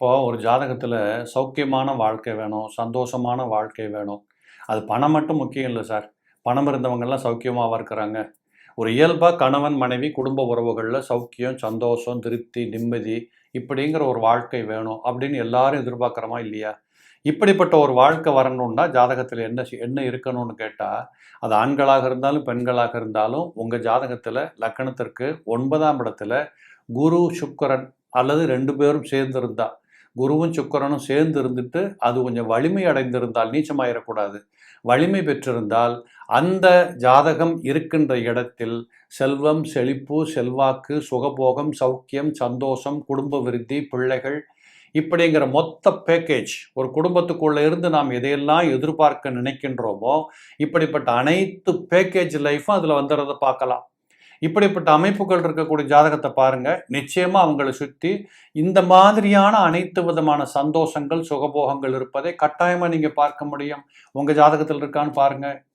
இப்போ ஒரு ஜாதகத்துல சௌக்கியமான வாழ்க்கை வேணும், சந்தோஷமான வாழ்க்கை வேணும். அது பணம் மட்டும் முக்கியம் இல்ல சார். பணம் இருந்தவங்கலாம் சௌக்கியமாவா இருக்கிறாங்க? ஒரு இயல்பா கணவன், மனைவி, குடும்ப உறவுகள்ல சௌக்கியம், சந்தோஷம், திருப்தி, நிம்மதி இப்படிங்கிற ஒரு வாழ்க்கை வேணும் அப்படின்னு எல்லாரும் எதிர்பார்க்கிறோமா இல்லையா? இப்படிப்பட்ட ஒரு வாழ்க்கை வரணும்னா ஜாதகத்துல என்ன இருக்கணும்னு கேட்டா, அது ஆண்களாக இருந்தாலும், பெண்களாக இருந்தாலும் உங்க ஜாதகத்துல லக்னத்திற்கு 9ஆம் இடத்துல குரு, சுக்கிரன் அல்லது 2 பேரும் சேர்ந்திருந்தா, குருவும் சுக்கிரனும் சேர்ந்து இருந்துட்டு அது கொஞ்சம் வலிமை அடைந்திருந்தால், நீச்சமாயிறக்கூடாது. வலிமை பெற்றிருந்தால் அந்த ஜாதகம் இருக்கின்ற இடத்தில் செல்வம், செழிப்பு, செல்வாக்கு, சுகபோகம், சௌக்கியம், சந்தோஷம், குடும்ப விருத்தி, பிள்ளைகள் இப்படிங்கிற மொத்த பேக்கேஜ் ஒரு குடும்பத்துக்குள்ள இருந்து நாம் எதையெல்லாம் எதிர்பார்க்க நினைக்கின்றோமோ இப்படிப்பட்ட அனைத்து பேக்கேஜ் லைஃப்பும் அதில் வந்துடுறத பார்க்கலாம். இப்படிப்பட்ட அமைப்புகள் இருக்கக்கூடிய ஜாதகத்தை பாருங்க, நிச்சயமா அவங்களை சுற்றி இந்த மாதிரியான அனைத்து விதமான சந்தோஷங்கள், சுகபோகங்கள் இருப்பதை கட்டாயமா நீங்க பார்க்க முடியும். உங்க ஜாதகத்தில் இருக்கான்னு பாருங்க.